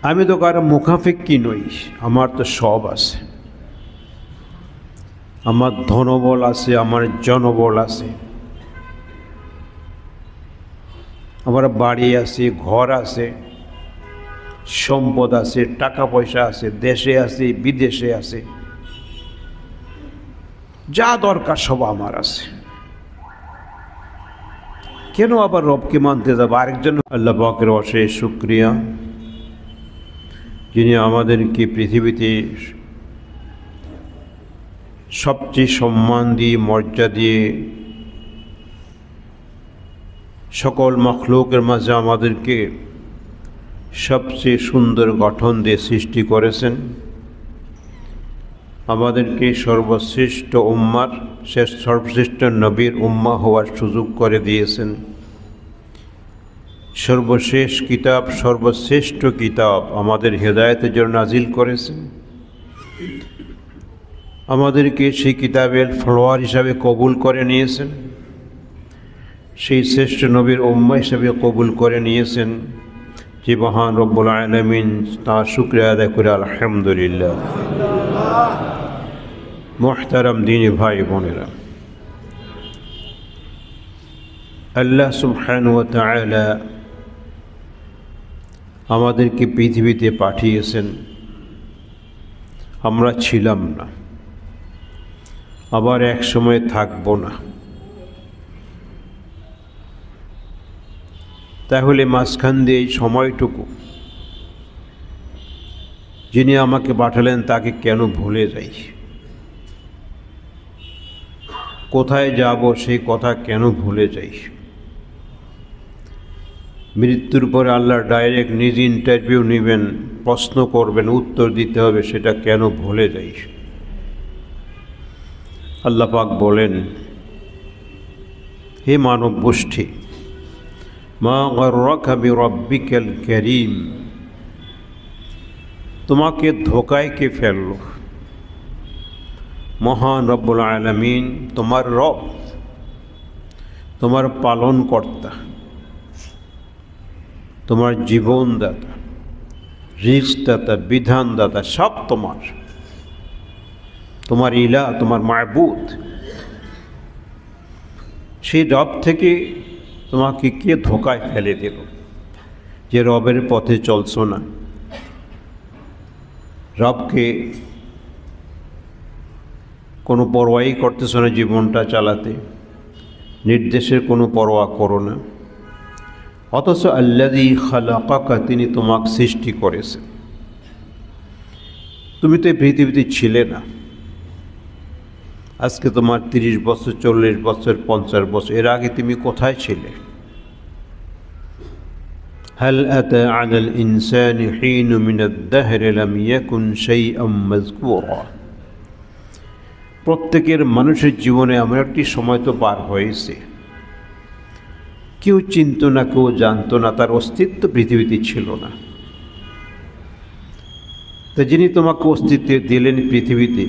আমি তো কারো মুখাপেক্ষী নই, আমার তো সব আছে। আমার ধনবল আছে, আমার জনবল আছে, আমার বাড়ি আছে, ঘর আছে, সম্পদ আছে, টাকা পয়সা আছে, দেশে আছে, বিদেশে আছে, যা দরকার সব আমার আছে। কেন আবার রবকে মানতে যাব? আরেকজন আল্লাহ পাকের অশেষ শুকরিয়া, যিনি আমাদেরকে পৃথিবীতে সবচেয়ে সম্মান দিয়ে, মর্যাদা দিয়ে, সকল মখলুকের মাঝে আমাদেরকে সবচেয়ে সুন্দর গঠন দিয়ে সৃষ্টি করেছেন। আমাদেরকে সর্বশ্রেষ্ঠ উম্মার, সর্বশ্রেষ্ঠ নবীর উম্মা হওয়ার সুযোগ করে দিয়েছেন। সর্বশেষ কিতাব, সর্বশ্রেষ্ঠ কিতাব আমাদের হেদায়েতের জন্য নাজিল করেছেন। আমাদেরকে সেই কিতাবের ফলোয়ার হিসাবে কবুল করে নিয়েছেন, সেই শ্রেষ্ঠ নবীর উম্মা হিসাবে কবুল করে নিয়েছেন। যে মহান রব্বুল আলামিন, তাঁর শুকরিয়া আদায় করে আলহামদুলিল্লাহ। মুহতারাম দ্বীনী ভাই বোনেরা, আল্লাহ সুবহানাহু ওয়া তাআলা আমাদেরকে পৃথিবীতে পাঠিয়েছেন। আমরা ছিলাম না, আবার এক সময় থাকবো না। তাহলে মাঝখান দিয়ে এই সময়টুকু যিনি আমাকে পাঠালেন তাকে কেন ভুলে যাই? কোথায় যাব সেই কথা কেন ভুলে যাই? মৃত্যুর পরে আল্লাহ ডাইরেক্ট নিজ ইন্টারভিউ নেবেন, প্রশ্ন করবেন, উত্তর দিতে হবে, সেটা কেন ভুলে যাই? আল্লাহ পাক বলেন, হে মানব গোষ্ঠী, মা গাররাকা বিরব্বিকাল কারীম, তোমাকে ধোকায় কে ফেলল? মহান রব্বুল আলামিন তোমার রব, তোমার পালনকর্তা, তোমার জীবনদাতা, রিজকদাতা, বিধানদাতা, সব তোমার, তোমার ইলাহ, তোমার মাবুদ। সেই রব থেকে তোমাকে কে ধোকায় ফেলে দিল যে রবের পথে চলছো না? রবকে কোনো পরোয়াই করতেছো না, জীবনটা চালাতে নির্দেশের কোনো পরোয়া করো না। অথচ আল্লাযী খালাকাকা, তিনি তোমাকে সৃষ্টি করেছেন। তুমি তো এই পৃথিবীতে ছিলে না। আজকে তোমার 30 বছর, 40 বছর, 50 বছর, এর আগে তুমি কোথায় ছিলে? হাল আতা আলাল ইনসানি হিনু মিনাদ দাহরি লাম ইয়াকুন শাইআম মাযকুরা। প্রত্যেকের মানুষের জীবনে এমন একটি সময় তো পার হয়েছে, কেউ চিনত না, কেউ জানতো না, তার অস্তিত্ব পৃথিবীতে ছিল না। তো যিনি তোমাকে অস্তিত্ব দিলেন পৃথিবীতে,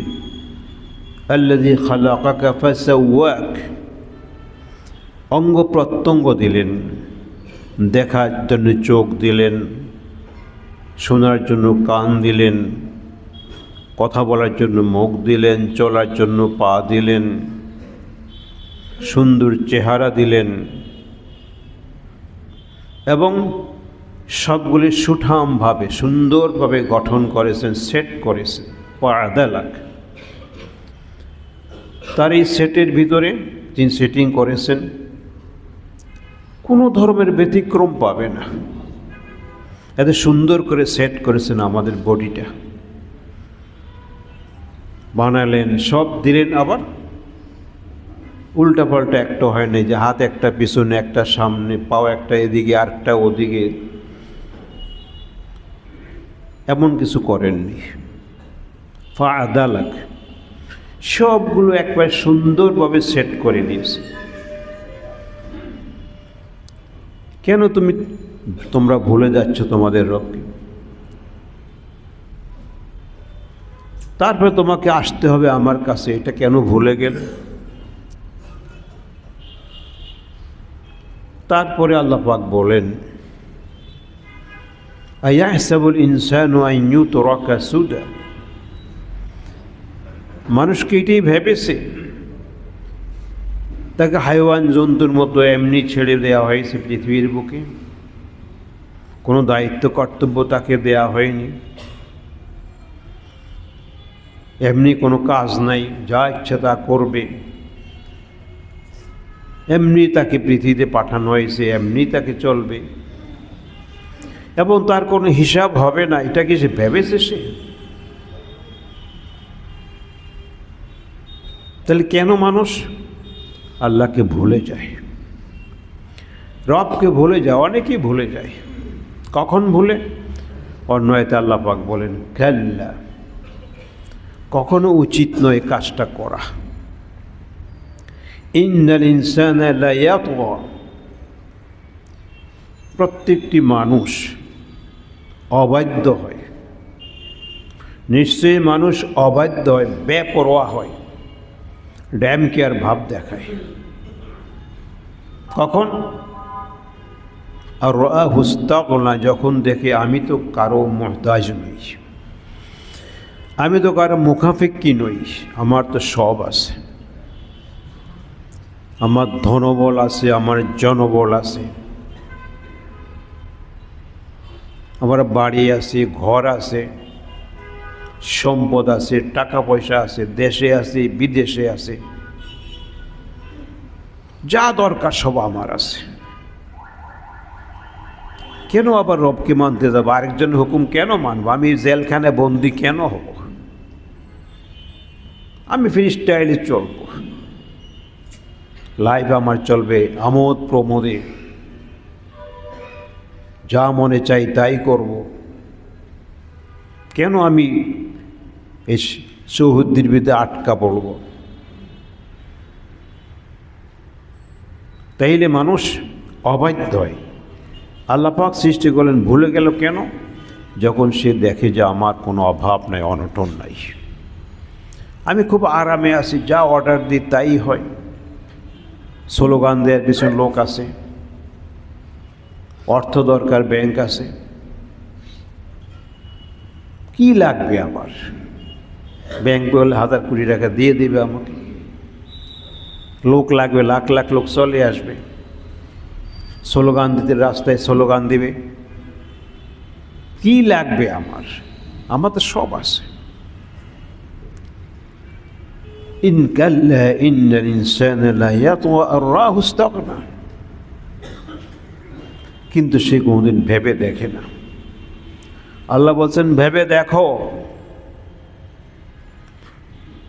আল্লাযী খালাকাকা ফাসাওয়াক, অঙ্গ প্রত্যঙ্গ দিলেন, দেখার জন্য চোখ দিলেন, শোনার জন্য কান দিলেন, কথা বলার জন্য মুখ দিলেন, চলার জন্য পা দিলেন, সুন্দর চেহারা দিলেন, এবং সবগুলি সুঠামভাবে, সুন্দরভাবে গঠন করেছেন, সেট করেছেন। পা'দালাক, তার এই সেটের ভিতরে যিনি সেটিং করেছেন, কোনো ধর্মের ব্যতিক্রম পাবে না। এত সুন্দর করে সেট করেছেন আমাদের বডিটা, বানালেন, সব দিলেন। আবার উল্টাপাল্টা একটা হয় না, যে হাত একটা পিছনে, একটা সামনে, পাও একটা এদিকে, আরেকটা ওদিকে, এমন কিছু করেননি। ফা'দালাক, সবগুলো একবার সুন্দরভাবে সেট করে নিয়েছে। কেন তোমরা ভুলে যাচ্ছ তোমাদের রবকে? তারপরে তোমাকে আসতে হবে আমার কাছে, এটা কেন ভুলে গেলে? তারপরে আল্লাহ পাক বলেন, আয়াহসাবুল ইনসানু আন ইউতরাকা সুদা, মানুষকে এটাই ভেবেছে তাকে হাইওয়ান জন্তুর মতো এমনি ছেড়ে দেওয়া হয়েছে পৃথিবীর বুকে, কোনো দায়িত্ব কর্তব্য তাকে দেয়া হয়নি, এমনি কোনো কাজ নাই, যা ইচ্ছা তা করবে, এমনি তাকে পৃথিবীতে পাঠানো হয়েছে, এমনি তাকে চলবে এবং তার কোনো হিসাব হবে না, এটা কি সে ভেবেছে? সে তাহলে কেন মানুষ আল্লাহকে ভুলে যায়, রবকে ভুলে যায়? অনেকেই ভুলে যায়। কখন ভুলে? অন্য আয়াতে আল্লাহ পাক বলেন কাল্লা, কখনো উচিত নয় কাজটা করা। ইন্নাল ইনসানা লা ইয়াতগা, প্রত্যেকটি মানুষ অবাধ্য হয়, নিশ্চয়ই মানুষ অবাধ্য হয়, বেপরোয়া হয়, ড্যাম কেয়ার ভাব দেখায়। কখন? আর রাআহু ইসতাগনা, যখন দেখে আমি তো কারো মুহতাজ নই, আমি তো কারো মুখাফিক্কি নই, আমার তো সব আছে, আমার ধনবল আছে, আমার জনবল আছে, আমার বাড়ি আছে, ঘর আছে, সম্পদ আছে, টাকা পয়সা আছে, দেশে আছে, বিদেশে আছে, যা দরকার সব আমার আছে। কেন আবার রবকে মানতে যাবো? আরেকজন হুকুম কেন মানবো? আমি জেলখানায় বন্দি কেন হব? আমি ফ্রি স্টাইলে চলবো, লাইফ আমার চলবে আমোদ প্রমোদে, যা মনে চাই তাই করব। কেন আমি এই চৌহদ্দির ভিতরে আটকা পড়ব? তাইলে মানুষ অবাধ্য হয়। আল্লাহ পাক সৃষ্টি করলেন, ভুলে গেল কেন? যখন সে দেখে যে আমার কোনো অভাব নাই, অনটন নাই, আমি খুব আরামে আছি, যা অর্ডার দিই তাই হয়, স্লোগান দেওয়ার পিছনে লোক আছে, অর্থ দরকার, ব্যাংক আছে, কি লাগবে আমার? ব্যাংক বলে 1000 কোটি টাকা দিয়ে দেবে আমাকে, লোক লাগবে, লাখ লাখ লোক চলে আসবে, স্লোগান দিতে রাস্তায় স্লোগান দিবে, কি লাগবে আমার? আমার তো সব আছে। ইন কাল্লা ইন্নাল ইনসানা লা ইয়াতগা আর রাআহু ইসতাগনা, কিন্তু সে কোনোদিন ভেবে দেখে না। আল্লাহ বলছেন ভেবে দেখো,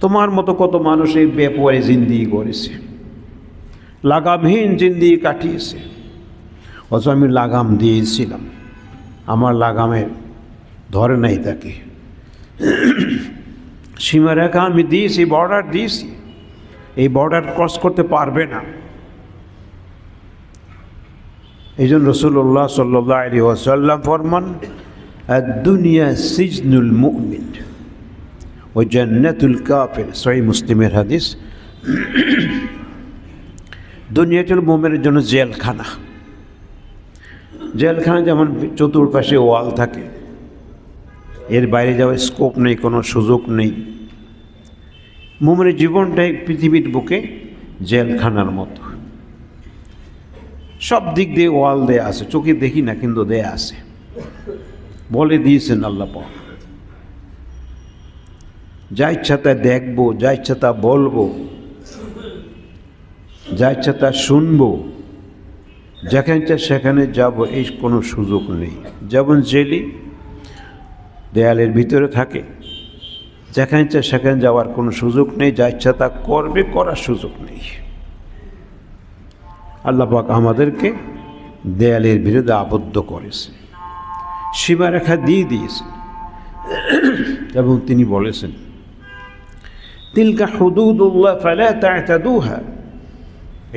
তোমার মতো কত মানুষ এই বেপরোয়া জিন্দেগি করেছে, লাগামহীন জিন্দেগি কাটিয়েছে, অথচ আমি লাগাম দিয়েছিলাম, আমার লাগামে ধরে নাই তাকে, সীমারেখা আমি দিয়েছি, বর্ডার দিয়েছি, এই বর্ডার ক্রস করতে পারবে না। এই জন্য রাসূলুল্লাহ সাল্লাল্লাহু আলাইহি ওয়াসাল্লাম ফরমান, আদ-দুনিয়া সিজনুল মুমিন ও জান্নাতুল কাফির, সহিহ মুসলিমের হাদিস। দুনিয়াটা মুমিনের জন্য জেলখানা। জেলখানা যেমন চতুর্পাশে ওয়াল থাকে, এর বাইরে যাওয়ার স্কোপ নেই, কোনো সুযোগ নেই। মুমিনের জীবনটাই পৃথিবীর বুকে জেলখানার মতো, সব দিক দিয়ে ওয়াল দেয়া আছে, চোখে দেখি না কিন্তু দেয়া আছে, বলে দিয়েছেন আল্লাহ পাক। যা ইচ্ছা তা দেখবো, যা ইচ্ছা তা বলবো, যা ইচ্ছা তা শুনবো, যেখানে ইচ্ছা সেখানে যাবো, এই কোনো সুযোগ নেই। যেমন জেলি দেয়ালের ভিতরে থাকে, যেখানে ইচ্ছা সেখানে যাওয়ার কোনো সুযোগ নেই, যা ইচ্ছা তা করবে, করার সুযোগ নেই। আল্লাহ পাক আমাদেরকে দেয়ালের বিরুদ্ধে আবদ্ধ করেছে, সীমারেখা দিয়ে দিয়েছেন এবং তিনি বলেছেন, তিলকা হুদুদুল্লাহ ফালা তা'তাদুহা,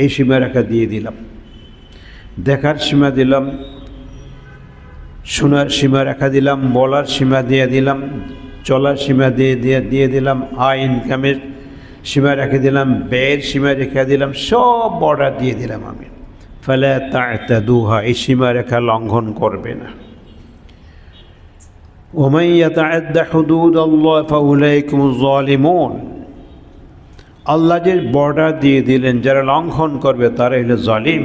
এই সীমারেখা দিয়ে দিলাম, দেখার সীমা দিলাম, শোনার সীমারেখা দিলাম, বলার সীমা দিয়ে দিলাম, চলার সীমা দিয়ে দিলাম, আয় ইনকামের সীমা রেখে দিলাম, ব্যয়ের সীমা রেখে দিলাম, সব বর্ডার দিয়ে দিলাম আমি। ফালা তা'তাদুহা, এই সীমারেখা লঙ্ঘন করবে না। ওমান ইয়াতাআদ্দা হুদুদাল্লাহ ফাউলাইকা হুমুজ জালিমুন, আল্লাহ যে বর্ডার দিয়ে দিলেন, যারা লঙ্ঘন করবে তারা হলো জালিম,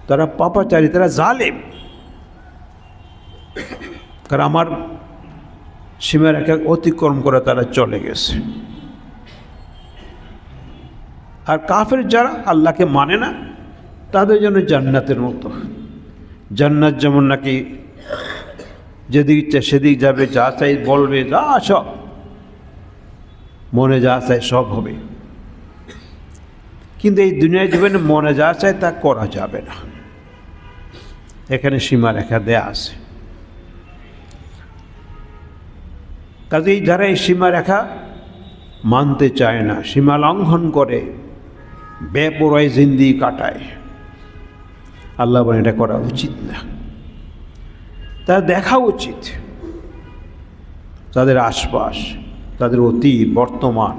তারা পাপাচারী, তারা জালিম। কারণ আমার সীমারেখা অতিক্রম করে তারা চলে গেছে। আর কাফের যারা আল্লাহকে মানে না, তাদের জন্য জান্নাতের মতো। জান্নাত যেমন নাকি যেদিক ইচ্ছা সেদিক যাবে, যা চাই বলবে, যা সব মনে যা চায় সব হবে। কিন্তু এই দুনিয়ার জীবনে মনে যা চায় তা করা যাবে না, এখানে সীমারেখা দেয়া আছে। কাজেই যারা এই সীমারেখা মানতে চায় না, সীমা লঙ্ঘন করে, বেপরোয়া জিন্দেগি কাটায়, আল্লাহ বলেন এটা করা উচিত না। তা দেখা উচিত তাদের আশপাশ, তাদের অতীত বর্তমান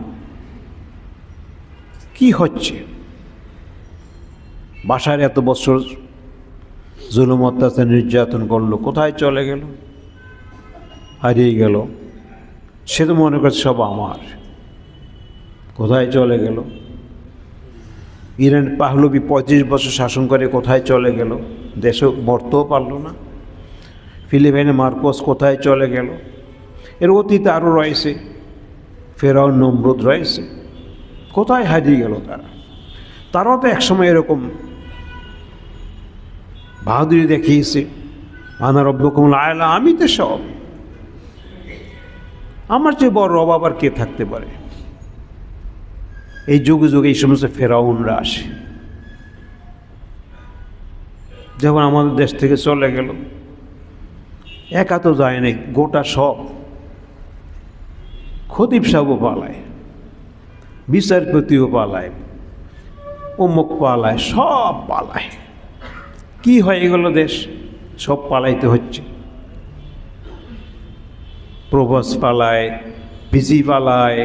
কি হচ্ছে। বাসার এত বছর জুলুম অত্যাচার নির্যাতন করলো, কোথায় চলে গেল, হারিয়ে গেল। সে তো মনে করছে সব আমার, কোথায় চলে গেল। ইরান পাহলবি 35 বছর শাসন করে কোথায় চলে গেল, দেশে মরতেও পারল না। ফিলিপাইনে মার্কোস কোথায় চলে গেল। এর অতীতে আরও রয়েছে, ফেরাউন নমরুদ রয়েছে, কোথায় হারিয়ে গেল তারা। তারাও তো একসময় এরকম বাহাদুরি দেখিয়েছে, আনা রব্বুকুমুল আ'লা, আমি তো সব, আমার চেয়ে বড় রব আবার কে থাকতে পারে। এই যুগে যুগে এই সমস্ত ফেরাউনরা আসে। যখন আমাদের দেশ থেকে চলে গেল, একা তো যায় নাই, গোটা সব খতিব সাহেবও পালায়, বিচারপতিও পালায়, অমুক পালায়, সব পালায়। কি হয়ে গেল দেশ, সব পালাইতে হচ্ছে। প্রভোস্ট পালায়, ভিসি পালায়,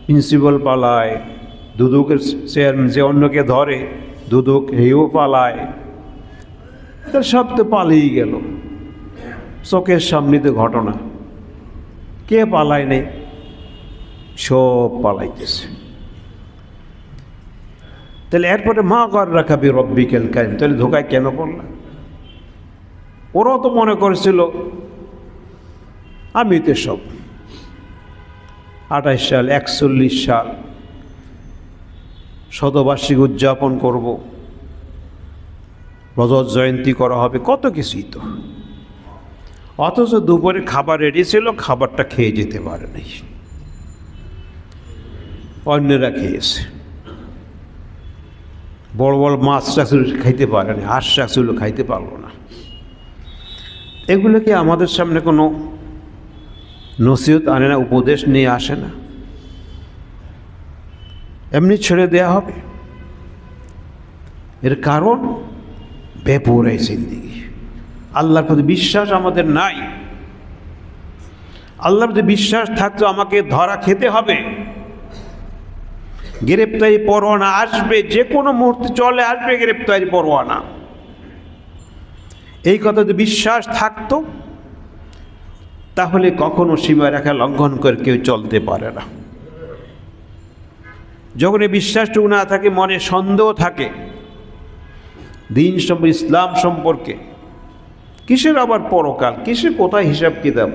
প্রিন্সিপাল পালায়, দুদকের চেয়ারম্যান যে অন্যকে ধরে দুদক হেও পালায়। তার সব তো পালিয়ে গেল, চোখের সামনে তো ঘটনা। কে পালায় নেই, সব পালাইতেছে। তাহলে এরপরে মা গর রাখাবি রব্বিকাল কারীম, তাহলে ধোকায় কেন পড়লাম? ওরাও তো মনে করেছিল আমি তো সব। 28 সাল, 41 সাল শতবার্ষিকী উদযাপন করব, রজত জয়ন্তী করা হবে, কত কিছুই তো। অথচ দুপুরে খাবার রেডি ছিল, খাবারটা খেয়ে যেতে পারে নাই, অন্যরা খেয়েছে। বড় বড় মাছ চাষগুলো খাইতে পারে না, হাঁস চাষগুলো খাইতে পারলো না। এগুলোকে আমাদের সামনে কোনো নসিহত আনে না, উপদেশ নিয়ে আসে না, এমনি ছেড়ে দেয়া হবে। এর কারণ বেপরোয়া জিন্দেগি, আল্লাহর প্রতি বিশ্বাস আমাদের নাই। আল্লাহর প্রতি বিশ্বাস থাকতো আমাকে ধরা খেতে হবে, গ্রেপ্তারি পরোয়ানা আসবে, যে কোনো মুহূর্তে চলে আসবে গ্রেপ্তারি পরোয়ানা। এই কথাতে বিশ্বাস থাকতো, তাহলে কখনো সীমারেখা লঙ্ঘন করে কেউ চলতে পারে না। যখন এই বিশ্বাসটুকু না থাকে, মনে সন্দেহ থাকে দিন সম্পর্কে, ইসলাম সম্পর্কে, কিসের আবার পরকাল, কিসের কোথায় হিসাব কিতাব,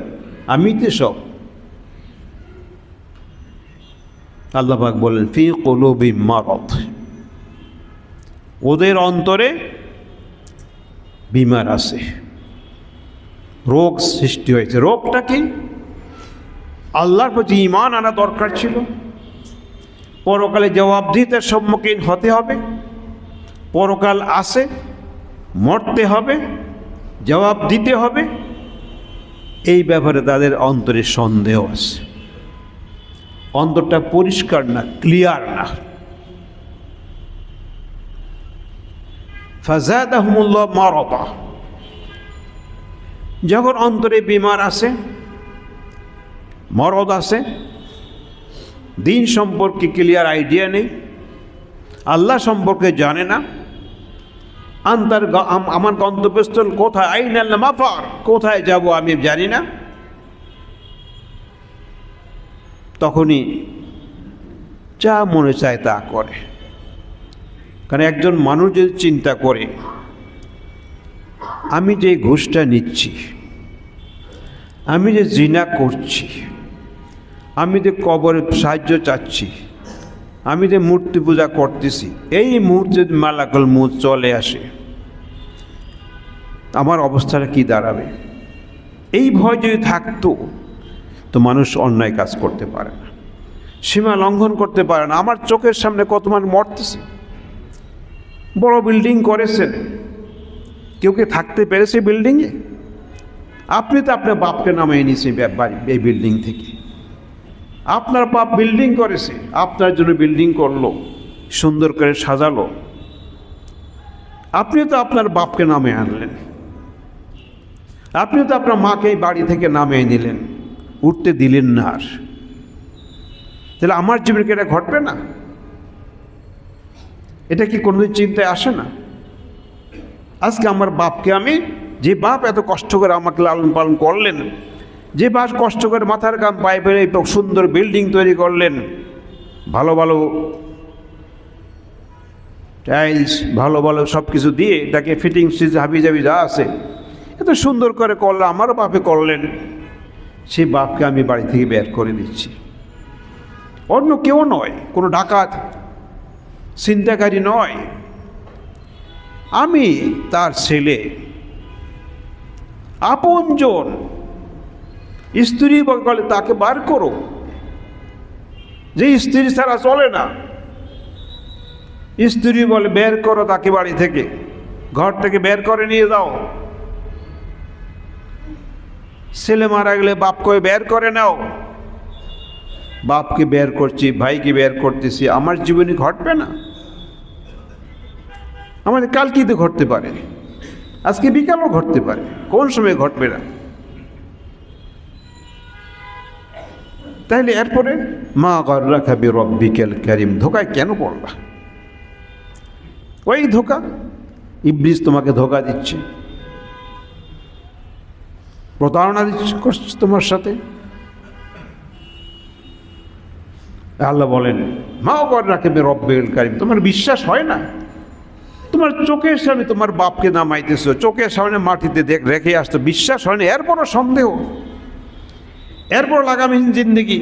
আমি তো সব। আল্লাহ পাক বলেন ফি কুলুবিহিম মারাদ, ওদের অন্তরে বিমার আছে, রোগ সৃষ্টি হয়েছে। রোগটা কি? আল্লাহর প্রতি ঈমান আনা দরকার ছিল, পরকালে জবাবদিহিতার সম্মুখীন হতে হবে, পরকাল আছে, মরতে হবে, জবাব দিতে হবে। এই ব্যাপারে তাদের অন্তরে সন্দেহ আছে, অন্তরটা পরিষ্কার না, ক্লিয়ার না। ফাযাদাহুমুল্লাহ মারাদা, যখন অন্তরে বিমার আছে, মরদ আছে, দিন সম্পর্কে ক্লিয়ার আইডিয়া নেই, আল্লাহ সম্পর্কে জানে না, আমার গন্তব্যস্থল কোথায়, আইনাল মাফার, কোথায় যাব আমি জানি না। তখনই যা মনে চায় তা করে। কারণ একজন মানুষ যদি চিন্তা করে আমি যে ঘুষটা নিচ্ছি, আমি যে জিনা করছি, আমি যে কবরের সাহায্য চাচ্ছি, আমি যে মূর্তি পূজা করতেছি, এই মুহূর্তে যদি মালাকুল মউত চলে আসে আমার অবস্থাটা কি দাঁড়াবে? এই ভয় যদি থাকতো তো মানুষ অন্যায় কাজ করতে পারে না, সীমা লঙ্ঘন করতে পারে না। আমার চোখের সামনে কত মানুষ মরতেছে, বড় বিল্ডিং করেছেন, কেউ কি থাকতে পেরেছে বিল্ডিংয়ে? আপনি তো আপনার বাপকে নামিয়ে নিয়েছেন এই বিল্ডিং থেকে। আপনার বাপ বিল্ডিং করেছে, আপনার জন্য বিল্ডিং করলো, সুন্দর করে সাজালো, আপনি তো আপনার বাপকে নামিয়ে আনলেন, আপনি তো আপনার মাকে এই বাড়ি থেকে নামিয়ে নিলেন, উঠতে দিলেন না। আর তাহলে আমার জীবনে কি এটা ঘটবে না? এটা কি কোনোদিন চিন্তায় আসে না? আজকে আমার বাপকে আমি, যে বাপ এত কষ্ট করে আমাকে লালন পালন করলেন, যে বাপ কষ্ট করে মাথার গাম পায়ে ফেলে সুন্দর বিল্ডিং তৈরি করলেন, ভালো ভালো টাইলস, ভালো ভালো সব কিছু দিয়ে এটাকে ফিটিং সিজ হাবি জাবি যা আছে এত সুন্দর করে করলেন, আমারও বাপে করলেন, সেই বাপকে আমি বাড়ি থেকে বের করে দিচ্ছি। অন্য কেউ নয়, কোনো ডাকাত ছিনতাইকারী নয়, আমি তার ছেলে, আপনজন। স্ত্রী বলে তাকে বার করো, যে স্ত্রী ছাড়া চলে না, স্ত্রী বলে বের করো তাকে বাড়ি থেকে, ঘর থেকে বের করে নিয়ে যাও। ছেলে মারা গেলে বাপকে বের করে নাও। বাপকে বের করছি, ভাইকে বের করতেছি, আমার জীবনে ঘটবে না? আমাদের কালকেই তো ঘটতে পারে, আজকে বিকালও ঘটতে পারে, কোন সময় ঘটবে না? তাইলে এরপরে মা গাররাকা বিরব্বিকাল কারীম, ধোকায় কেন পড়লা? ওই ধোকা, ইবলিস তোমাকে ধোকা দিচ্ছে, প্রতারণা করছে তোমার সাথে। আল্লাহ বলেন মা গাররাকা বিরব্বিকাল কারীম, তোমার বিশ্বাস হয় না? তোমার চোখের সামনে তোমার বাপকে নামাইতেছো, চোখের সামনে মাটিতে রেখে আসতো, বিশ্বাস হয় না, এরপরও সন্দেহ, এরপর লাগামহীন জিন্দেগি,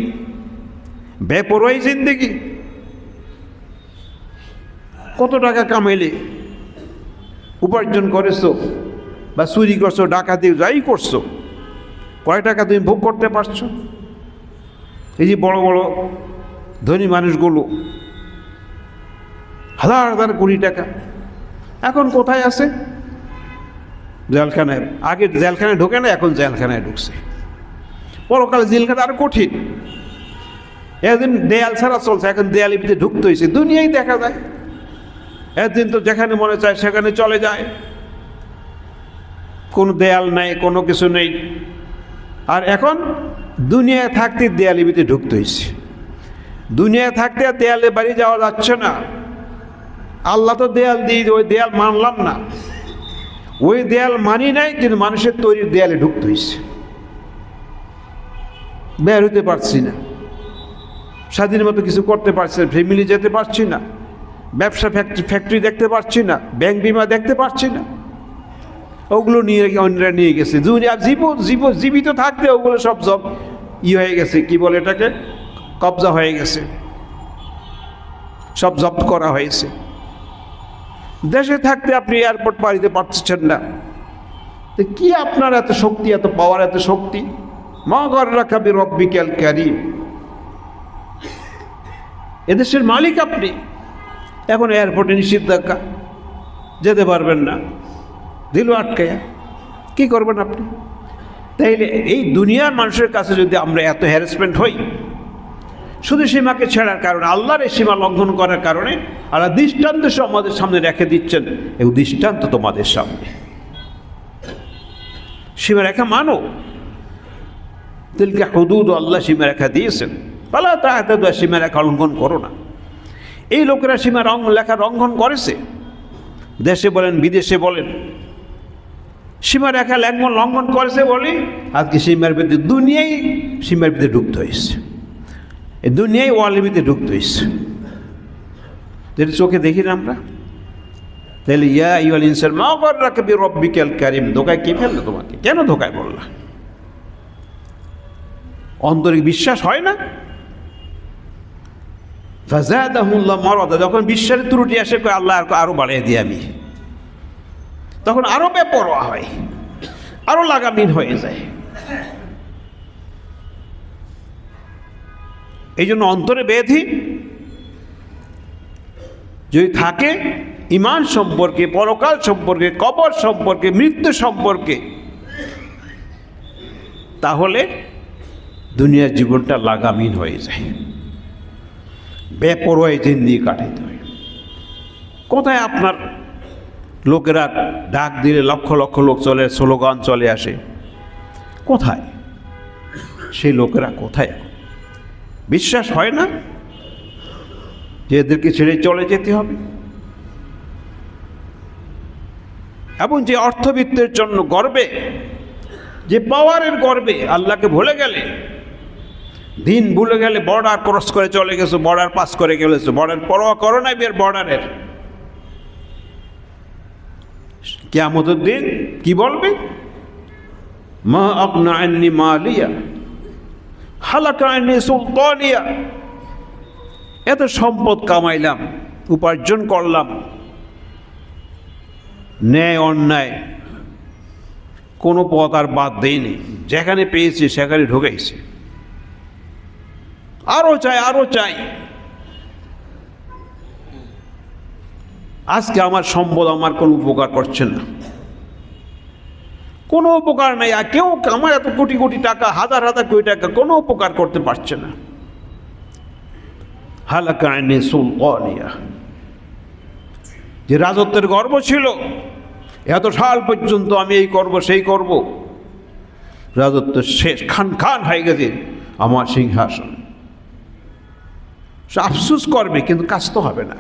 বেপরোয়াই জিন্দেগি। কত টাকা কামাইলে, উপার্জন করেছো বা চুরি করছো, ডাকাতি যাই করছো, কয় টাকা তুমি ভোগ করতে পারছো? এই যে বড় বড় ধনী মানুষগুলো হাজার হাজার কোটি টাকা এখন কোথায় আছে? জেলখানায়। আগে জেলখানায় ঢোকে না, এখন জেলখানায় ঢুকছে। পরকালে জেলখানা আরো কঠিন, একদিন দেয়াল ছাড়া চলছে, এখন দেয়ালের ভিতরে ঢুকতে হয়েছে। দুনিয়ায় দেখা যায়, একদিন তো যেখানে মনে চায় সেখানে চলে যায়, কোনো দেয়াল নাই, কোনো কিছু নেই। আর এখন দুনিয়ায় থাকতে দেয়ালের ভিতরে ঢুকতে হয়েছে। দুনিয়ায় থাকতে আর দেয়ালে বাড়ি যাওয়া যাচ্ছে না। আল্লাহ তো দেয়াল দিয়ে, ওই দেয়াল মানলাম না, ওই দেয়াল মানি নাই, কিন্তু মানুষের তৈরি দেয়ালে ঢুকতে হয়েছে। বের হতে পারছি না, স্বাধীন মতো কিছু করতে পারছি না, ফ্যামিলি যেতে পারছি না, ব্যবসা ফ্যাক্টরি দেখতে পারছি না, ব্যাংক বিমা দেখতে পারছি না, ওগুলো নিয়ে অন্যরা নিয়ে গেছে। জীবিত থাকতে ওগুলো সব হয়ে গেছে, কি বলে এটাকে, কবজা হয়ে গেছে, সব জব্দ করা হয়েছে। দেশে থাকতে আপনি এয়ারপোর্ট পাড়িতে পারছেন না, তো কি আপনার এত শক্তি, এত পাওয়ার, এত শক্তি? মা গাররাকা বিরব্বিকাল কারীম, এদেশের মালিক আপনি, এখন এয়ারপোর্টে নিষেধাজ্ঞা, যেতে পারবেন না, দিল আটকায়া, কি করবেন আপনি? তাইলে এই দুনিয়ার মানুষের কাছে যদি আমরা এত হ্যারাসমেন্ট হই, শুধু সীমাকে ছেড়ার কারণে, আল্লাহর এই সীমা লঙ্ঘন করার কারণে আল্লাহ দৃষ্টান্ত আমাদের সামনে রেখে দিচ্ছেন। এই দৃষ্টান্ত তোমাদের সামনে, সীমারেখা মানো। তিলকা হুদুদ, আল্লাহ সীমারেখা দিয়েছেন, ফালা তা'তাদু, সীমারেখা লঙ্ঘন করো না। এই লোকেরা সীমা লেখা লঙ্ঘন করেছে, দেশে বলেন বিদেশে বলেন, সীমারেখা লঙ্ঘন করেছে বলে আজকে সীমার ভিতরে দুনিয়ায় সীমার ভিতরে ঢুকতে হয়েছে, এই দুনিয়ায় ওয়ালের ভিতরে ঢুকতে হয়েছে, যেটা চোখে দেখি না আমরা। তাহলে ইয়া আইয়ুহাল ইনসান মা গাররাকা বিরাব্বিকাল কারীম, ধোকায় কে ফেললো তোমাকে? কেন ধোকায় বললা? অন্তরে বিশ্বাস হয় না? ফাযাদাহুল্লাহু মারাদা, যখন বিশ্বাসের ত্রুটি আসে কয় আল্লাহ আরো বাড়িয়ে দিই আমি, তখন আরো বেপরোয়া হয়, আরো লাগামহীন হয়ে যায়। এই জন্য অন্তরে ব্যাধি যদি থাকে ঈমান সম্পর্কে, পরকাল সম্পর্কে, কবর সম্পর্কে, মৃত্যু সম্পর্কে, তাহলে দুনিয়ার জীবনটা লাগামহীন হয়ে যায়, বেপরোয়ায় জিন্দেগি কাটাইতে হয়। কোথায় আপনার লোকেরা ডাক দিলে লক্ষ লক্ষ লোক চলে, স্লোগান চলে আসে, কোথায় সেই লোকেরা? কোথায়? বিশ্বাস হয় না যে এদেরকে ছেড়ে চলে যেতে হবে? এবং যে অর্থবিত্তের জন্য গর্বে, যে পাওয়ারের গর্বে আল্লাহকে ভুলে গেলে, দিন ভুলে গেলে, বর্ডার ক্রস করে চলে গেছো, বর্ডার পাস করে গেলেছো, বর্ডার পরোয়া করো নাই বের বর্ডারের। কিয়ামতের দিন কি বলবে? মা আগনা আন্নি মালিয়া হালাকা আন্নি সুলতানিয়া, এত সম্পদ কামাইলাম, উপার্জন করলাম, ন্যায় অন্যায় কোনো পথ আর বাদ দেয়নি, যেখানে পেয়েছি সেখানে ঢুকাইছি, আরো চাই আরো চাই। আজকে আমার সম্পদ আমার কোনো উপকার করছে না, কোনো উপকার নাই। আর কেউ আমার এত কোটি কোটি টাকা, হাজার হাজার কোটি টাকা কোনো উপকার করতে পারছে না। হালাকা আন্নি সুলতানিয়া, যে রাজত্বের গর্ব ছিল, এত সাল পর্যন্ত আমি এই করব সেই করব, রাজত্ব শেষ, খান খান হয়ে গেছে আমার সিংহাসন। সে আফসুস করবে কিন্তু কাজ তো হবে না,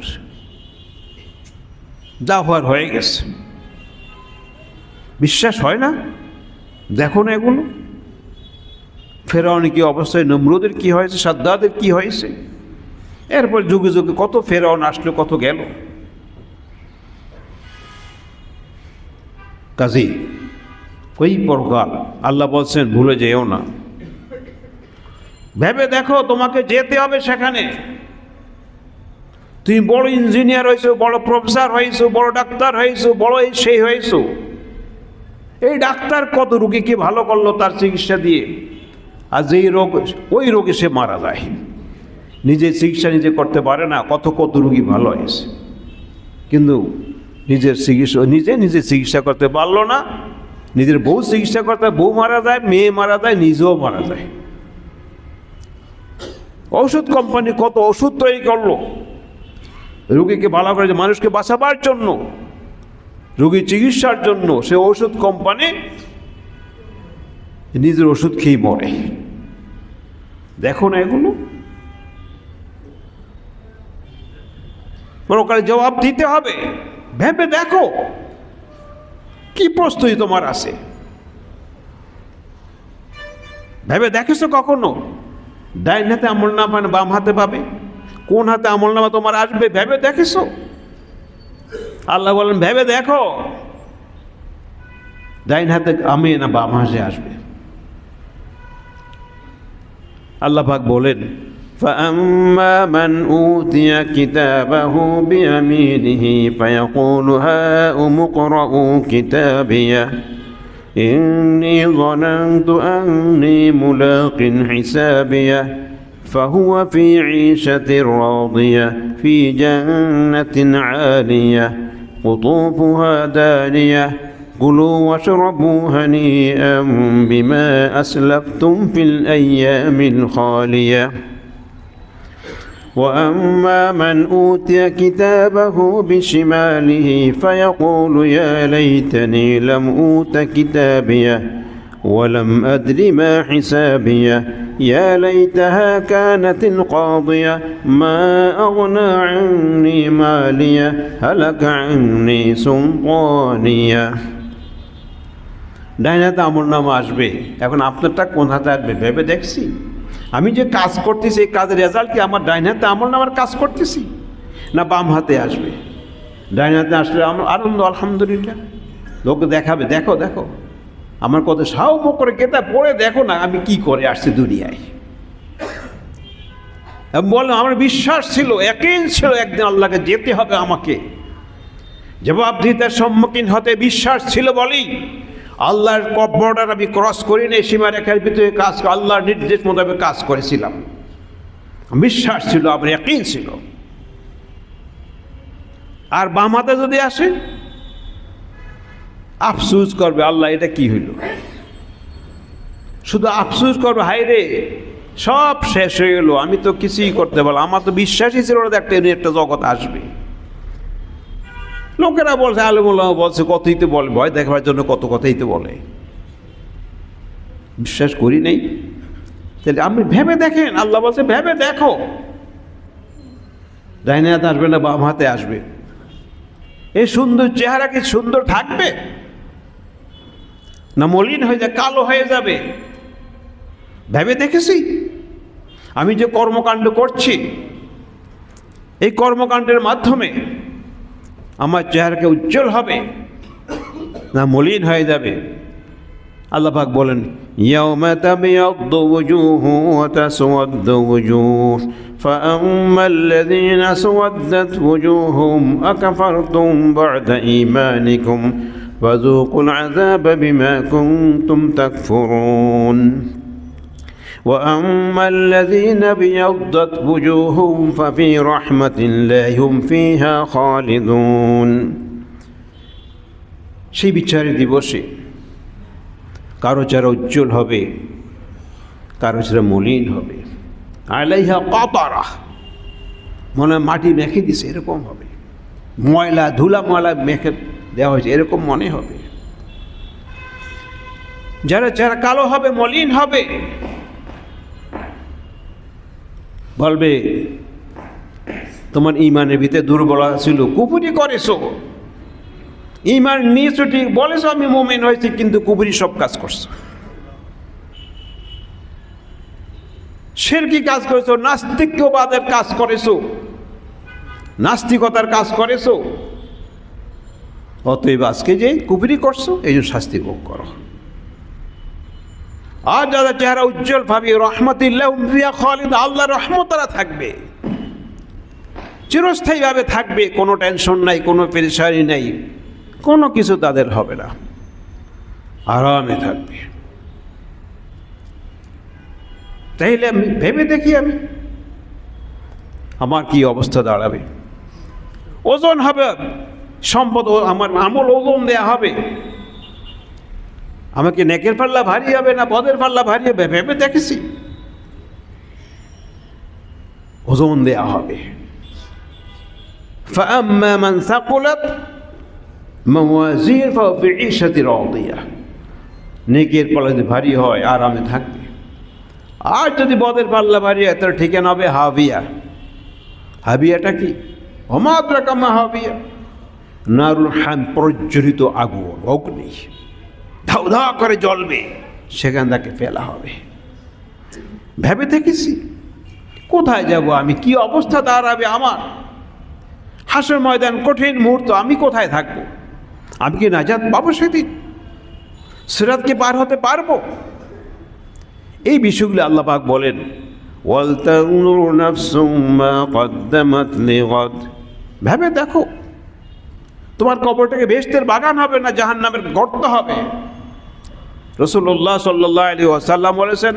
যা হওয়ার হয়ে গেছে। বিশ্বাস হয় না? দেখো না এগুলো, ফেরাউনের কি অবস্থায়, নমরুদের কি হয়েছে, সাদ্দাদের কি হয়েছে, এরপর যুগে যুগে কত ফেরাউন আসলো, কত গেল। কাজী ওই পরকাল আল্লাহ বলছেন ভুলে যেও না, ভেবে দেখো তোমাকে যেতে হবে সেখানে। তুমি বড় ইঞ্জিনিয়ার হয়েছো, বড় প্রফেসর হয়েছো, বড় ডাক্তার হয়েছো, বড় এই সেই হয়েছো, এই ডাক্তার কত রোগীকে ভালো করলো তার চিকিৎসা দিয়ে, আর যেই রোগ, ওই রোগে সে মারা যায়, নিজে চিকিৎসা নিজে করতে পারে না, কত কত রোগী ভালো হয়েছে, কিন্তু নিজের চিকিৎসা নিজে চিকিৎসা করতে পারলো না, নিজের বউ চিকিৎসা করতে, বউ মারা যায়, মেয়ে মারা যায়, নিজেও মারা যায়। ঔষধ কোম্পানি কত ওষুধ তৈরি করলো রোগীকে ভালো করে, মানুষকে বাঁচাবার জন্য, রোগীর চিকিৎসার জন্য, সে ওষুধ কোম্পানি নিজের ওষুধ খেয়ে মরে। দেখো না এগুলো, পরকালে জবাব দিতে হবে। ভেবে দেখো কি প্রস্তুতি তোমার আছে, ভেবে দেখেছো কখনো? ডাইন হাতে আমলনামা না বাম হাতে পাবে, কোন হাতে আমলনামা তোমার আসবে ভেবে দেখেছো? আল্লাহ বলেন ভেবে দেখো, ডাইন হাতে আমি না বাম হাতে আসবে। আল্লাহ পাক বলেন فأما من أوتي كتابه بيمينه فيقول هاؤم اقرءوا كتابيه إني ظننت أني ملاق حسابيه فهو في عيشة راضية في جنة عالية قطوفها دانية كلوا واشربوا هنيئا بما أسلفتم في الأيام الخالية وأما من أوتي كتابه بشماله فيقول يا ليتني لم أوت كتابيه ولم أدر ما حسابيه يا ليتها كانت القاضية ما أغنى عني ماليه هلك عني سلطانيه। ডাইন হাতে আমলনামা আসবে, এখন আপনারটা কোন হাতে আসবে ভেবে দেখছি? আমি যে কাজ করতেছি এই কাজের রেজাল্ট কি আমার ডাইন হাতে আমলনামার কাজ করতেছি না বাম হাতে আসবে? ডাইন হাতে আসলে আমার আনন্দ, আলহামদুলিল্লাহ, লোকে দেখাবে, দেখো দেখো আমার কত সাহস করে কেতা পড়ে দেখো না আমি কি করে আসছি দুনিয়ায়। বললাম আমার বিশ্বাস ছিল, ইয়াকিন ছিল একদিন আল্লাহকে যেতে হবে, আমাকে জবাবদিহিতার সম্মুখীন হতে বিশ্বাস ছিল বলেই আল্লাহর বর্ডার আমি ক্রস করি না, সীমারেখার ভিতরে কাজ আল্লাহর নির্দেশ মোতাবেক কাজ করেছিলাম। বিশ্বাস ছিল, আমার ইয়াকিন ছিল। আর বাম হাতে যদি আসে আফসোস করবে, আল্লাহ এটা কি হইল, শুধু আফসোস করবে, হায় রে সব শেষ হয়ে গেল, আমি তো কিছুই করতে পারলাম, আমার তো বিশ্বাসই ছিল না একটা জগৎ আসবে। লোকেরা বলছে, আলেমুল্লাহ বলছে, কতই তো বলে, ভয় দেখাবার জন্য কত কথাই তো বলে, বিশ্বাস করি নেই। তাহলে আপনি ভেবে দেখেন, আল্লাহ বলছে ভেবে দেখো, ডাইনে হাতে আসবে না বাম হাতে আসবে? এই সুন্দর চেহারা কি সুন্দর থাকবে না মলিন হয়ে যায়, কালো হয়ে যাবে? ভেবে দেখেছি আমি যে কর্মকাণ্ড করছি, এই কর্মকাণ্ডের মাধ্যমে আমার চেহারাকে উজ্জ্বল হবে না মলিন হয়ে যাবে? আল্লাহ পাক বলেন, ইয়াউমা তাবিয়াদ্দু ওয়ুজুহু ওয়া তাসওয়াদ্দু ওয়ুজুহ ফাআম্মা আল্লাযীনা আসওয়াদ্দাত ওয়ুজুহুহুম আকাফারতুম বা'দা ঈমানিকুম ফাযূকুল আযাবা বিমা কুনতুম তাকফুরুন وأما الذين ابيضت وجوههم ففي رحمة الله هم فيها خالدون। সেই বিচারের দিবসে কারো চেহারা উজ্জ্বল হবে, কারো চেহারা মলিন হবে। আলাইহা কাতারা, মনে হয় মাটি মেখে দিছে এরকম হবে, ময়লা ধুলা ময়লা মেখে দেওয়া হয়েছে এরকম মনে হবে। যারা চেহারা কালো হবে, মলিন হবে, বলবে তোমার ইমানের ভিতরে দুর্বলতা ছিল, কুফরি করেছো, ইমান নিয়েছো ঠিক, বলেছো আমি মুমিন হয়েছি, কিন্তু কুফরি সব কাজ করছো, শিরকি কাজ করেছো, নাস্তিকবাদের কাজ করেছো, নাস্তিকতার কাজ করেছো। অতএব আজকে যে কুফরি করছো এই জন্য শাস্তি ভোগ করো। আর যারা চেহারা উজ্জ্বল ভাবে রহমতুল্লাহ ফিহা খালিদ, আল্লাহর রহমত তারা থাকবে, চিরস্থায়ীভাবে থাকবে, কোনো টেনশন নাই, কোনো পেরেশানি নাই, কোনো কিছু তাদের হবে না, আরামে থাকবে। তাইলে আমি ভেবে দেখি আমি আমার কি অবস্থা দাঁড়াবে। ওজন হবে সম্পদ, আমার আমল ওজন দেয়া হবে, আমাকে নেকের পাল্লা ভারী হবে না বদের পাল্লা ভারী হবে, ভেবে দেখেছি। ওজন দেয়া হবে। فأما من ثقلت موازينه فهو في عيشة راضية, নেকের পাল্লা যদি ভারী হয় আরামে থাকবে, আর যদি বদের পাল্লা ভারী হয় তার ঠিকানা হবে হাবিয়া। হাবিয়াটা কি? ওমা আদরাকা মা হাবিয়া, নারুল হাম, প্রজ্বলিত আগুন, অগ্নি ধাউ ধাউ করে জ্বলবে, সেখান থেকে ফেলা হবে। ভেবে দেখেছি কোথায় যাব আমি, কি অবস্থা দাঁড়াবে আমার, হাসর ময়দান কঠিন মুহূর্ত, আমি কোথায় থাকবো, আমি কি নাজাত পাবো সেদিন, সিরাতকে পার হতে পারবো? এই বিষয়গুলো আল্লাহ পাক বলেন, ওয়াল তানজুর নাফসুম মা কদ্দামাত লিগাদ, ভেবে দেখো তোমার কবরটাকে বেহেশতের বাগান হবে না জাহান্নামের গর্ত হবে। রাসূলুল্লাহ সাল্লাল্লাহু আলাইহি ওয়াসাল্লাম বলেছেন,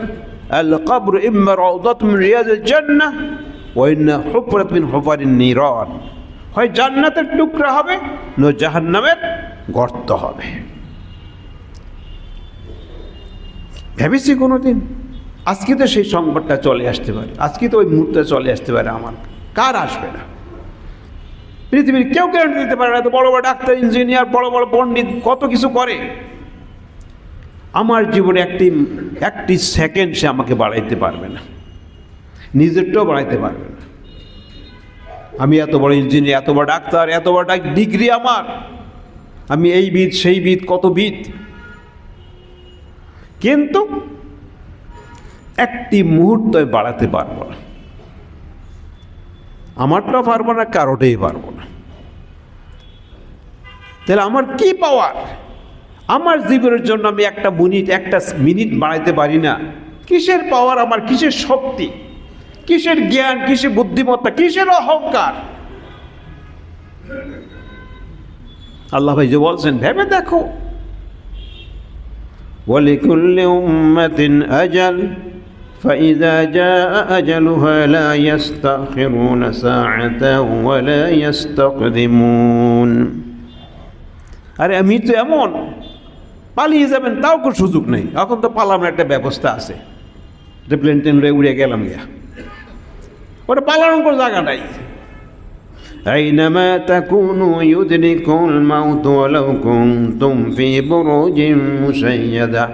আল কবর ইম্মা রাউদাতুম মিন রিয়াজিল জান্নাহ ওয়া ইন্না হুফরাত মিন হুফারিন নিরান, হয় জান্নাতের টুকরা হবে না জাহান্নামের গর্ত হবে। ভেবেছি কোনোদিন? আজকে তো সেই সংবাদটা চলে আসতে পারে, আজকে তো ওই মুহূর্তে চলে আসতে পারে আমার, কার আসবে না? পৃথিবীর কেউ গ্যারান্টি দিতে পারে না। তো বড় বড় ডাক্তার, ইঞ্জিনিয়ার, বড় বড় পণ্ডিত কত কিছু করে, আমার জীবনে একটি সেকেন্ড সে আমাকে বাড়াইতে পারবে না, নিজেরটাও বাড়াইতে পারবে না। আমি এত বড় ইঞ্জিনিয়ার, এত বড় ডাক্তার, এত বড় ডিগ্রি আমার, আমি এই বিদ সেই বিদ কত বিদ, কিন্তু একটি মুহূর্ত বাড়াতে পারবো না। আমারটাও পারবো না, কারোটাই পারবো না। তাহলে আমার কি পাওয়ার? আমার জীবনের জন্য আমি একটা মিনিট বাড়াইতে পারি না। কিসের পাওয়ার আমার? কিসের শক্তি? কিসের জ্ঞান? কিসের বুদ্ধিমত্তা? কিসের অহংকার? আল্লাহ ভাই যে বলছেন, ভেবে দেখো। ওয়ালিকুল্লি উম্মাতিন আজাল فإذا جاء أجلها لا يستأخرون ساعة ولا يستقدمون। আরে আমি তো এমন, পালিয়ে যাবেন তাও কোনো সুযোগ নেই। এখন তো পালানোর একটা ব্যবস্থা আছে, যে প্লেন টেন উড়ে গেলাম গিয়া, ওটা পালানোর কোনো জায়গা নাই। أينما تكونوا يدرككم الموت ولو كنتم في بروج مشيدة।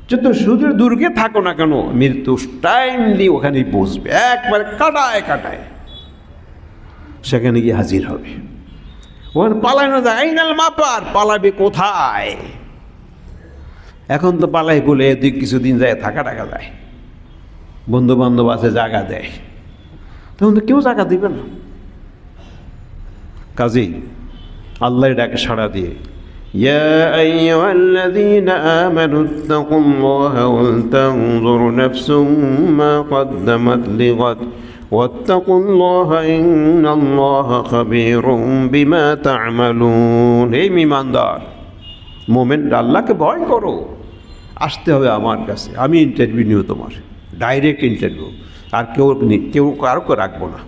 যত সুদূর দূরকে থাকো না কেন, মৃত্যু টাইমলি ওখানেই পৌঁছবে, একবার কাটায় কাটায় সেখানে গিয়ে হাজির হবে। ওখানে পালানো যায়, আইনাল মাপার, পালাবে কোথায়? এখন তো পালাই বলে এদিক কিছুদিন যায় থাকা টাকা যায়, বন্ধু বান্ধব আছে জায়গা দেয়, তখন তো কেউ জায়গা দিবে না। কাজী আল্লাহর ডাকে সাড়া দিয়ে, ইয়া আইয়ুহাল্লাযীনা আমানু ইত্তাকুল্লাহা ওয়াল তানজুর নাফসুম মা কদ্দামাত লিগাদ ওয়াত্তাকুল্লাহা ইন্নাল্লাহা খাবীরুম বিমা তা'মালুন। হে ঈমানদার মুমিন, আল্লাহকে ভয় করো। আসতে হবে আমার কাছে, আমি ইন্টারভিউ নিব, তোমার ডাইরেক্ট ইন্টারভিউ, আর কেউ কারোকে রাখবো না।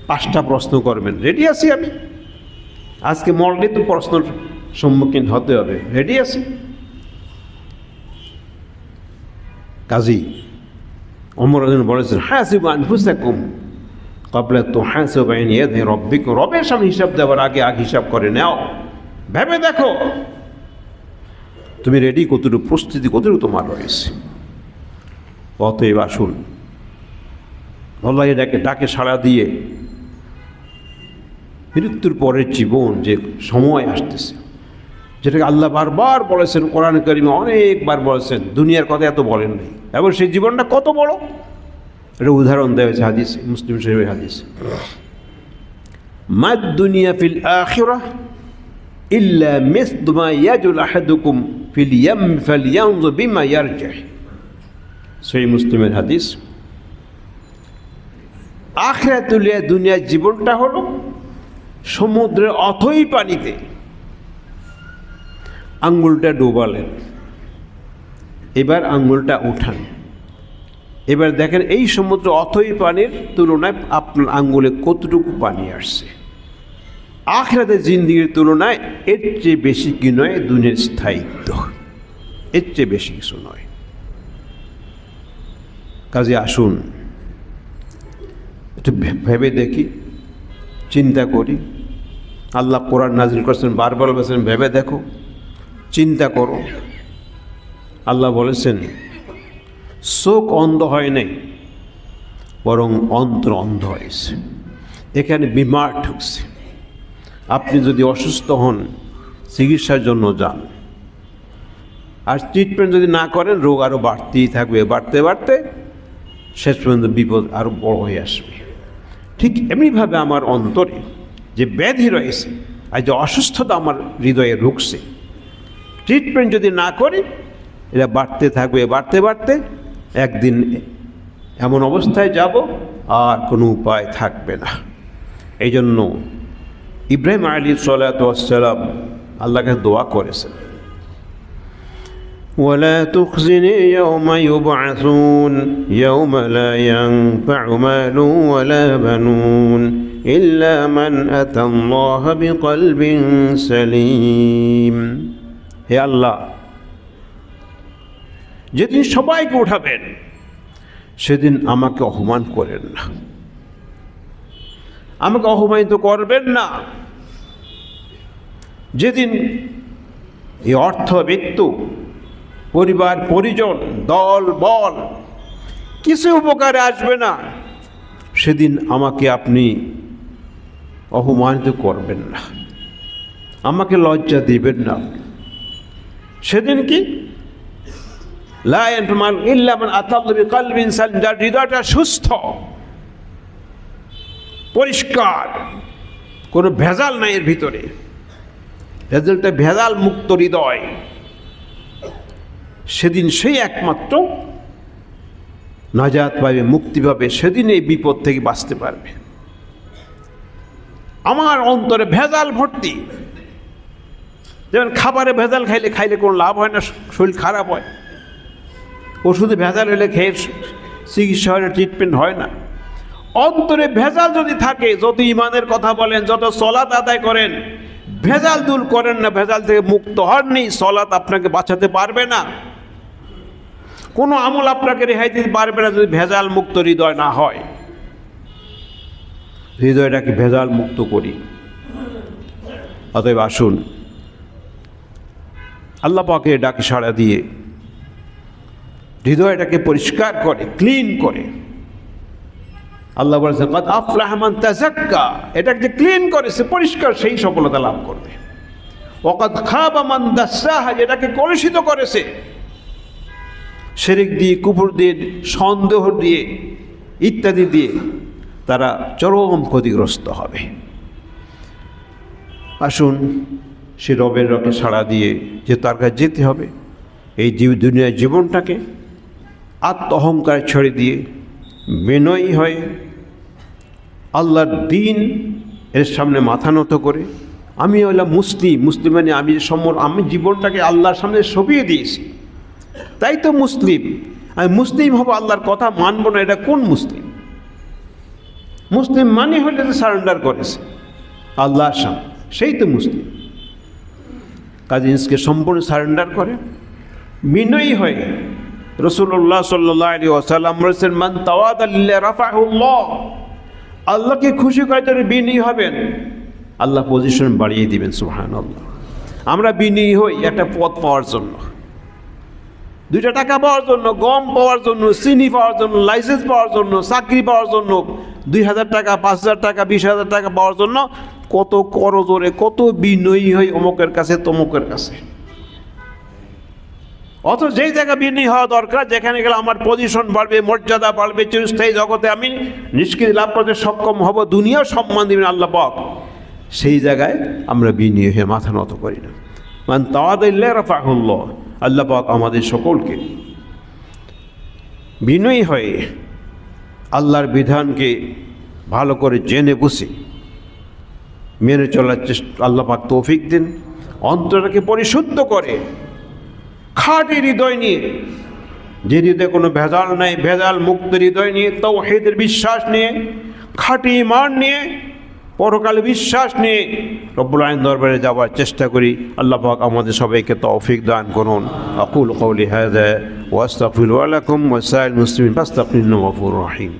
5টা প্রশ্ন করবেন, রেডি আছি আমি। আজকে মরলে তো প্রশ্নের সম্মুখীন হতে হবে, রেডি আছি। কাজী ওমর বলেছেন, হাসিবু আনফুসাকুম ক্বাবলা তুহাসাবু বাইনা ইয়াদাই রাব্বিকুম। রবের সামনে হিসাব দেওয়ার আগে হিসাব করে নাও, ভেবে দেখো তুমি রেডি, কতটুকু প্রস্তুতি, কতটুকু তোমার রয়েছে। অতএব আসুন আল্লাহর ডাকে সাড়া দিয়ে মৃত্যুর পরের জীবন, যে সময় আসতেছে, যেটাকে আল্লাহ বারবার বলেছেন, কোরআন কারিমে অনেকবার বলেছেন, দুনিয়ার কথা এত বলেন নাই, এবং সেই জীবনটা কত বড় এটা উদাহরণ দেওয়া হয়েছে হাদিসে, মুসলিম শরীফের হাদিসে। মাদ দুনিয়া ফিল আখিরাহ ইল্লা মিসলু মা ইয়াজুল আহাদুকুম ফিল ইয়াম ফালইয়ানজুর বিমা ইয়ারজিহ। সেই মুসলিমের হাদিস। আখিরাতুল দুনিয়ার জীবনটা হলো সমুদ্রের অথই পানিতে আঙ্গুলটা ডোবালেন, এবার আঙ্গুলটা উঠান, এবার দেখেন এই সমুদ্র অথই পানির তুলনায় আপনার আঙ্গুলে কতটুকু পানি আসছে। আখিরাতের জিন্দেগির তুলনায় এর চেয়ে বেশি কি নয় দুনিয়ার স্থায়িত্ব, এর চেয়ে বেশি কিছু নয়। কাজে আসুন একটু ভেবে দেখি, চিন্তা করি। আল্লাহ কোরআন নাজিল করছেন, বারবার বলেছেন ভেবে দেখো, চিন্তা করো। আল্লাহ বলেছেন চোখ অন্ধ হয় নাই, বরং অন্তর অন্ধ হয়েছে। এখানে বিমার ঢুকছে। আপনি যদি অসুস্থ হন, চিকিৎসার জন্য যান, আর ট্রিটমেন্ট যদি না করেন, রোগ আরও বাড়তেই থাকবে, বাড়তে বাড়তে শেষ পর্যন্ত বিপদ আরও বড় হয়ে আসবে। ঠিক এমনিভাবে আমার অন্তরে যে ব্যাধি রয়েছে আর যে অসুস্থতা আমার হৃদয়ে ঢুকছে, ট্রিটমেন্ট যদি না করি, এটা বাড়তে থাকবে, বাড়তে বাড়তে একদিন এমন অবস্থায় যাব আর কোনো উপায় থাকবে না। এই জন্য ইব্রাহিম আলাইহিসসালাতু ওয়াসসালাম আল্লাহকে দোয়া করেছেন, ولا تخزني يوم يبعثون يوم لا ينفع مال ولا بنون إلا من أتى الله بقلب سليم। হে আল্লাহ, যেদিন সবাইকে উঠাবেন সেদিন আমাকে অপমান করেন না, আমাকে অপমানিত করবেন না। যেদিন এই অর্থ বিত্ত পরিবার পরিজন দল বল কিছু উপকারে আসবে না। সেদিন আমাকে আপনি অপমানিত করবেন না, আমাকে লজ্জা দিবেন না। সেদিন কি লা ইয়ানফা'ু মালুন ইল্লা মান আতাল্লাহু বিকলবিন সালিম, যার হৃদয়টা সুস্থ পরিষ্কার, কোনো ভেজাল নাই এর ভিতরে, রেজাল্টটা ভেজাল মুক্ত হৃদয়, সেদিন সেই একমাত্র নাজাত পাবে, মুক্তি পাবে, সেদিন এই বিপদ থেকে বাঁচতে পারবে। আমার অন্তরে ভেজাল ভর্তি, যেমন খাবারে ভেজাল খাইলে কোনো লাভ হয় না, শরীর খারাপ হয়। ওষুধে ভেজাল হলে খেয়ে চিকিৎসা হয় না, ট্রিটমেন্ট হয় না। অন্তরে ভেজাল যদি থাকে, যত ইমানের কথা বলেন, যত সলাত আদায় করেন, ভেজাল দূর করেন না, ভেজাল থেকে মুক্ত হননি, সলাত আপনাকে বাঁচাতে পারবে না, কোনো আমল আপনাকে রেহাই দিতে পারবে না যদি ভেজাল মুক্ত হৃদয় না হয়। হৃদয়টাকে ভেজাল মুক্ত করি। অতএব আসুন আল্লাহ পাকের ডাকে সাড়া দিয়ে হৃদয়টাকে পরিষ্কার করে, ক্লিন করে। আল্লাহ বলেছেন ক্বাদ আফলাহা মান তাযাক্কা, এটাকে যে ক্লিন করেছে, পরিষ্কার, সেই সফলতা লাভ করবে। ওয়া ক্বাদ খাবা মান দাসসাহা, এটাকে কলুষিত করেছে শিরক দিয়ে, কুফর দিয়ে, সন্দেহ দিয়ে, ইত্যাদি দিয়ে, তারা চরম ক্ষতিগ্রস্ত হবে। আসুন সে রবের ডাকে সাড়া দিয়ে যে তার কাছে যেতে হবে, এই দুনিয়ার জীবনটাকে আত্ম অহংকার ছেড়ে দিয়ে বিনয়ী হয়ে আল্লাহর দ্বীন এর সামনে মাথা নত করে, আমি হলাম মুসলিম, মুসলিম মানে আমি জীবনটাকে আল্লাহর সামনে সঁপিয়ে দিয়েছি, তাই তো মুসলিম। আমি মুসলিম হব, আল্লাহর কথা মানব না, এটা কোন মুসলিম? মুসলিম মানে হলে যে সারেন্ডার করেছে আল্লাহর সামনে, সেই তো মুসলিম। কাজে জিনিসকে সম্পূর্ণ সারেন্ডার করে বিনয়ী হয়ে। রাসূলুল্লাহ সাল্লাল্লাহু আলাইহি ওয়াসাল্লাম বলেছেন মান তাওয়াদা লিল্লাহি রাফাহুল্লাহ, আল্লাহকে খুশি করতে বিনয়ী হবেন, আল্লাহ পজিশন বাড়িয়ে দিবেন। সুবহানাল্লাহ। আমরা বিনয়ী হই একটা পদ পাওয়ার জন্য, 2 টাকা পাওয়ার জন্য, গম পাওয়ার জন্য, চিনি পাওয়ার জন্য, লাইসেন্স পাওয়ার জন্য, চাকরি পাওয়ার জন্য, 2000 টাকা, 5000 টাকা, 20,000 টাকা পাওয়ার জন্য কত করজোরে, কত বিনয়ী হই অমুকের কাছে, তমুকের কাছে। অথচ যেই জায়গা বিনয়ী হওয়া দরকার, যেখানে গেলে আমার পজিশন বাড়বে, মর্যাদা বাড়বে, চিরস্থায়ী জগতে আমি নিষ্কৃতি লাভ করতে সক্ষম হব, দুনিয়ার সম্মান দিবেন আল্লাহ পাক, সেই জায়গায় আমরা বিনয়ী হয়ে মাথা নত করি না। মান তাওয়াদা লিল্লাহি রাফাহুল্লাহ, আল্লাহ পাক আমাদের সকলকে বিনয়ী হয়ে আল্লাহর বিধানকে ভালো করে জেনে বুঝে মেনে চলার চেষ্টা আল্লাহ পাক তৌফিক দিন। অন্তরটাকে পরিশুদ্ধ করে খাঁটি হৃদয় নিয়ে, যে হৃদয়ে কোনো ভেজাল নাই, ভেজাল মুক্ত হৃদয় নিয়ে, তাওহীদের বিশ্বাস নিয়ে, খাঁটি ঈমান নিয়ে, পরকালে বিশ্বাস নিয়ে রব্বুল আলামিন দরবারে যাওয়ার চেষ্টা করি। আল্লাহ পাক আমাদের সবাইকে তৌফিক দান করুন। আকুলু কওলি হাযা ওয়া আস্তাগফিরু লাকুম ওয়া লিসাইরিল মুসলিমিন ফাস্তাগফিরুহু ইন্নাহু গফুরুর রহিম।